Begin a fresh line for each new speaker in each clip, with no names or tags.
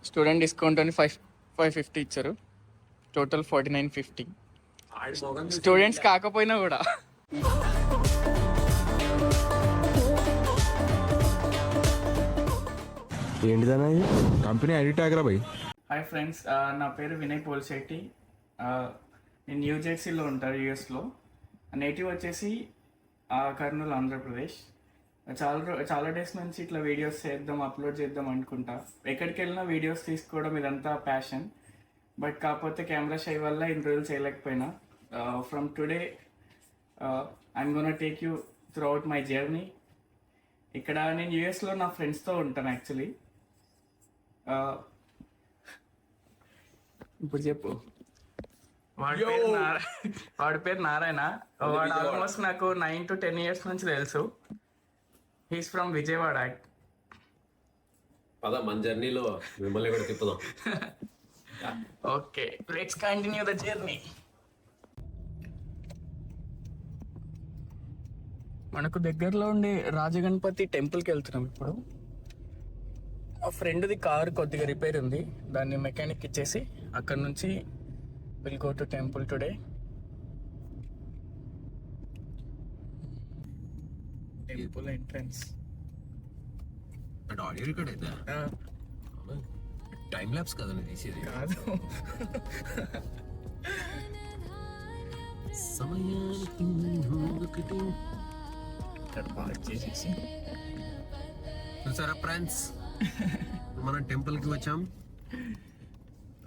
Student discount అని 550 ఇచ్చారు. Total 4950. Students కాకపోయినా కూడా.
ఏంటిదన్నా ఇది?
కంపెనీ ఐడి ట్యాగ్ రా భయ్.
హాయ్ ఫ్రెండ్స్, నా పేరు వినయ్ పోల్శెట్టి. నేను న్యూ జెర్సీలో ఉంటాను, యూఎస్లో. నేటివ్ వచ్చేసి కర్నూలు, ఆంధ్రప్రదేశ్. చాలా డేస్ నుంచి ఇట్లా వీడియోస్ చేద్దాం, అప్లోడ్ చేద్దాం అనుకుంటా. ఎక్కడికి వెళ్ళినా వీడియోస్ తీసుకోవడం ఇదంతా ప్యాషన్. బట్ కాకపోతే కెమెరా షై వల్ల ఇన్ని రోజులు చేయలేకపోయినా. From today I'm gonna take you throughout my journey. ఇక్కడ నేను యూఎస్లో నా ఫ్రెండ్స్తో ఉంటాను యాక్చువల్లీ. ఇప్పుడు చెప్పు. వాడి పేరు నారాయణ. వాడు ఆల్మోస్ట్ నాకు 9 to 10 years నుంచి తెలుసు. He's from Vijayawada.
పద మన జర్నీలో మిమ్మల్ని కూడా తిప్పుదాం.
Okay, let's continue the journey. మనకు దగ్గరలో ఉండే రాజగణపతి టెంపుల్కి వెళ్తున్నాం ఇప్పుడు. మా ఫ్రెండ్ది కార్ కొద్దిగా రిపేర్ ఉంది, దాన్ని మెకానిక్ ఇచ్చేసి అక్కడ నుంచి will go to temple today. Temple entrance.
Audio record అయితే టైం ల్యాప్స్ కదా నేను తీసేది.
కాదు,
సమయానికి
ఇక్కడ పార్క్ చేసేసి.
చూసారా ఫ్రెండ్స్, మనం టెంపుల్కి వచ్చాం.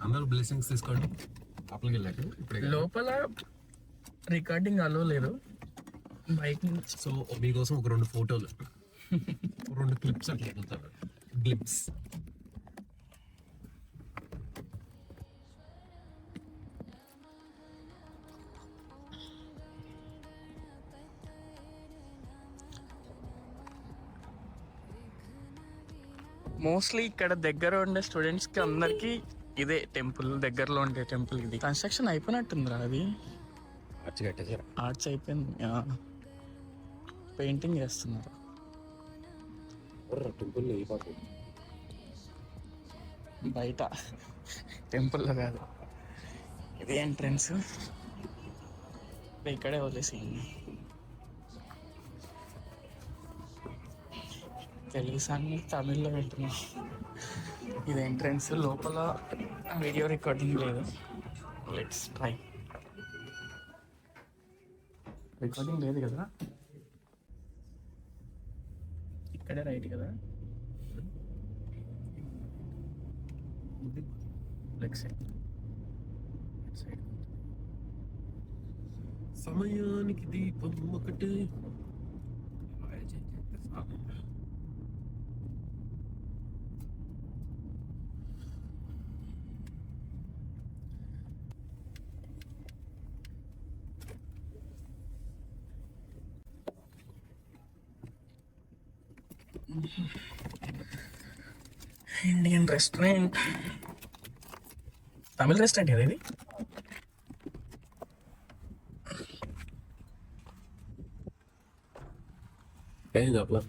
అందరూ బ్లెస్సింగ్స్ తీసుకోండి. లోపలికి వెళ్ళాక ఇప్పుడే
లోపల రికార్డింగ్ అలో లేదు బైక్ నుంచి.
సో మీకోసం ఒక 2 ఫోటోలు 2 క్లిప్స్ అట్లా వెళ్తారు. గ్లిప్స్.
మోస్ట్లీ ఇక్కడ దగ్గర ఉండే స్టూడెంట్స్కి అందరికీ ఇదే టెంపుల్, దగ్గరలో ఉండే టెంపుల్ ఇది. కన్స్ట్రక్షన్ అయిపోయినట్టుందిరా అది.
కట్టేసారా?
ఆర్ట్స్ అయిపోయింది, పెయింటింగ్ చేస్తున్నారు.
టెంపుల్
బయట టెంపుల్లో కాదు, ఇది ఎంట్రన్స్. ఇక్కడే వదిలేసి తెలుగు సాంగ్ తమిళ్లో పెట్టున్నాం. ఇది ఎంట్రన్స్. లోపల వీడియో రికార్డింగ్ లేదు. Let's try. రికార్డింగ్ లేదు కదా, ఇక్కడే రైట్ కదా. Leg side side.
సమయానికి దీపం ఒకటి.
ఇండియన్ రెస్టారెంట్, తమిళ రెస్టారెంట్ కదా ఇది.
ఏం చెప్పలా,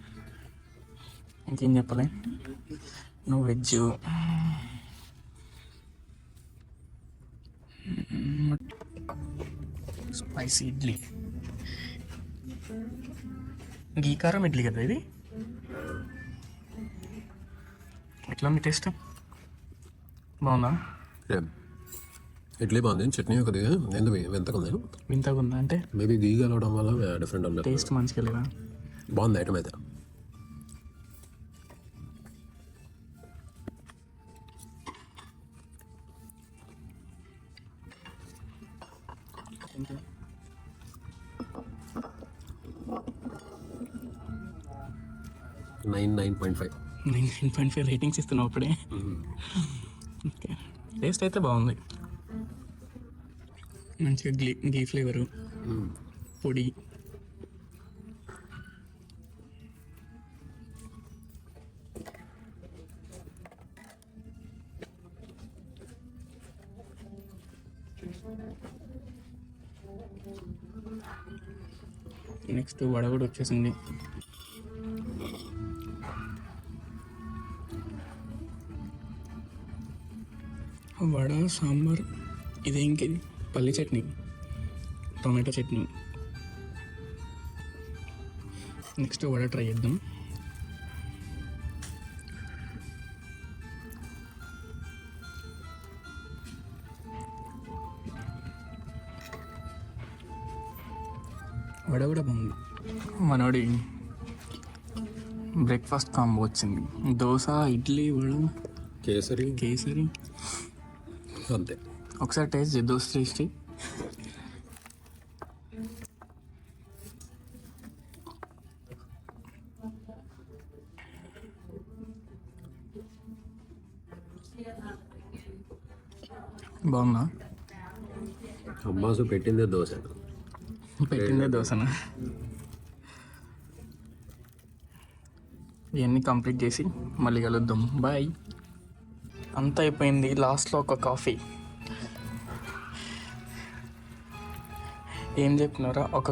ఇంకేం చెప్పలే. నువ్వు వెజ్, స్పైసీ ఇడ్లీ, గీ కారం ఇడ్లీ కదా ఇది. ఎట్లా ఉంది టేస్ట్? బాగుందా?
ఇడ్లీ బాగుంది, చట్నీ ఒకటి ఎందుకు వింతగా ఉంది.
వింతగా ఉందా అంటే
మేబీ గీ కలవడం వల్ల డిఫరెంట్ ఉంది.
టేస్ట్ మంచిగా లేదా?
బాగుంది ఐటమ్ అయితే. నైన్ పాయింట్
9.5 రేటింగ్స్ ఇస్తున్నావు అప్పుడే. ఓకే, టేస్ట్ అయితే బాగుంది. మంచిగా గీ ఫ్లేవరు, పొడి. నెక్స్ట్ వడ కూడా వచ్చేసింది. వడ సాంబార్, ఇదేంటి పల్లి chutney, tomato chutney. Next vada try చేద్దాం. వడ కూడా బాగుంది. మనోడి బ్రేక్ఫాస్ట్ కాంబో వచ్చింది. దోశ, ఇడ్లీ, వడ, కేసరి.
అంతే.
ఒకసారి టేస్ట్ చేయి దోశ టేస్ట్. బాగుందా?
అమ్మాసు పెట్టిందే దోశ.
పెట్టిందే దోశనా? ఇవన్నీ కంప్లీట్ చేసి మళ్ళీ కలుద్దాం. బాయ్. అంతా అయిపోయింది. లాస్ట్లో ఒక కాఫీ. ఏం చెప్పినారా? ఒక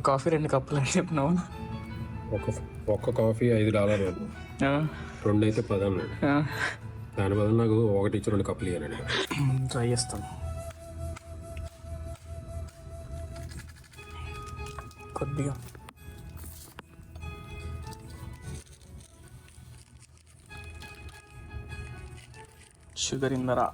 కాఫీ 2 కప్పులు అని చెప్పినావా?
ఒక్క కాఫీ $5, 2 అయితే 10 అన్నాడు. దాని బదులు నాకు 1 ఇచ్చి 2 కప్పులు ఇవ్వనండి.
ట్రై చేస్తాను. కొద్దిగా షుగర్ ఇందరా.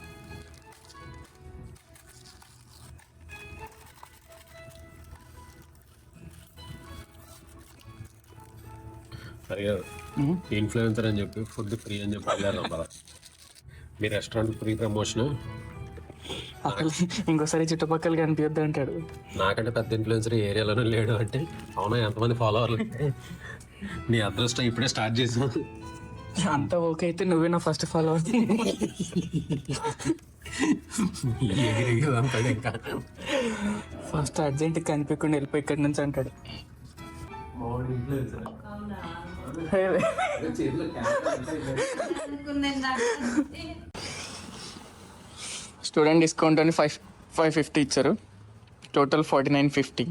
సరిగా ఇన్ఫ్లుయెన్సర్ అని చెప్పి ఫుడ్ ఫ్రీ అని చెప్పి వెళ్ళారు. మీ రెస్టారెంట్ ఫ్రీ ప్రమోషన్.
ఇంకోసారి చుట్టుపక్కల కనిపించద్దు అంటాడు.
నాకంటే పెద్ద ఇన్ఫ్లుయెన్సర్ ఏరియాలోనే లేడు అంటే అవునా? ఎంతమంది ఫాలోవర్లు? నీ అదృష్టం ఇప్పుడే స్టార్ట్ చేసాం.
అంతా ఓకే అయితే నువ్వే నా ఫస్ట్ ఫాలోవర్.
ఇంకా
ఫస్ట్ అర్జెంట్ కనిపించకుండా వెళ్ళిపోయి ఇక్కడి నుంచి అంటాడు. స్టూడెంట్ డిస్కౌంట్ అని 550 ఇచ్చారు. టోటల్ 49.50.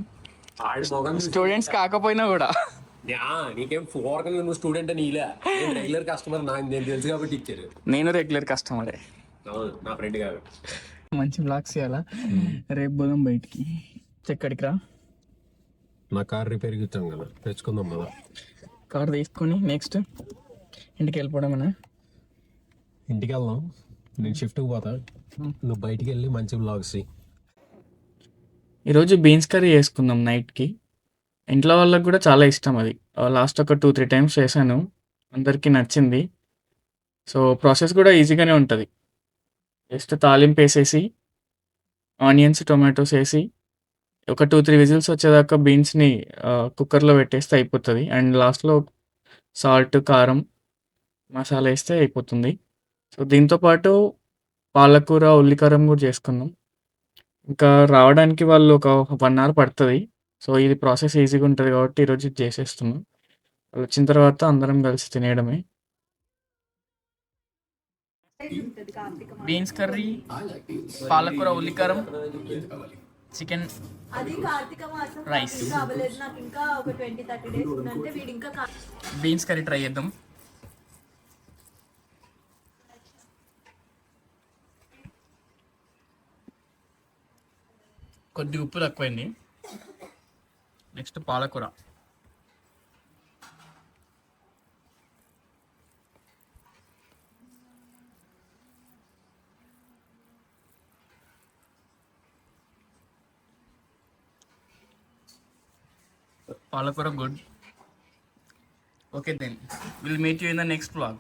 స్టూడెంట్స్ కాకపోయినా కూడా
నీకేం ఫోర్గా నువ్వు స్టూడెంట్ అని ఇలా రెగ్యులర్ కస్టమర్ నాకు నేను తెలుసు కాబట్టి ఇచ్చారు.
నేను రెగ్యులర్ కస్టమరే.
నా ఫ్రెండ్ కాదు.
మంచి బ్లాగ్స్ చేయాలా? రేపు పోదాం బయటికి. ఎక్కడికి రా?
నా కార్ రిపేర్కి ఇచ్చాం కదా, తెచ్చుకుందాం కదా.
కార్ తీసుకొని నెక్స్ట్ ఇంటికి వెళ్ళిపోవడమేనా?
ఇంటికి వెళ్దాం. నేను షిఫ్ట్కి పోతా, నువ్వు బయటికి వెళ్ళి మంచి బ్లాగ్స్.
ఈరోజు బీన్స్ కర్రీ చేసుకుందాం నైట్కి. ఇంట్లో వాళ్ళకి కూడా చాలా ఇష్టం అది. లాస్ట్ ఒక 2-3 టైమ్స్ చేశాను, అందరికీ నచ్చింది. సో ప్రాసెస్ కూడా ఈజీగానే ఉంటుంది. జస్ట్ తాలింపు వేసేసి ఆనియన్స్, టొమాటోస్ వేసి ఒక 2-3 విజిల్స్ వచ్చేదాకా బీన్స్ని కుక్కర్లో పెట్టేస్తే అయిపోతుంది. అండ్ లాస్ట్లో సాల్ట్, కారం, మసాలా వేస్తే అయిపోతుంది. సో దీంతోపాటు పాలకూర, ఉల్లికారం కూడా చేసుకున్నాం. ఇంకా రావడానికి వాళ్ళు ఒక 1 అవర్ పడుతుంది. సో ఇది ప్రాసెస్ ఈజీగా ఉంటుంది కాబట్టి ఈరోజు ఇది చేసేస్తున్నాం. వాళ్ళు వచ్చిన తర్వాత అందరం కలిసి తినేయడమే. బీన్స్ కర్రీ, పాలకూర, ఉల్లికారం, chicken, rice. Beans curry try చేద్దాం. కొద్ది ఉప్పు తక్కువైంది. నెక్స్ట్ పాలకూర. పాలకూర good. Okay then, we'll meet you in the next vlog.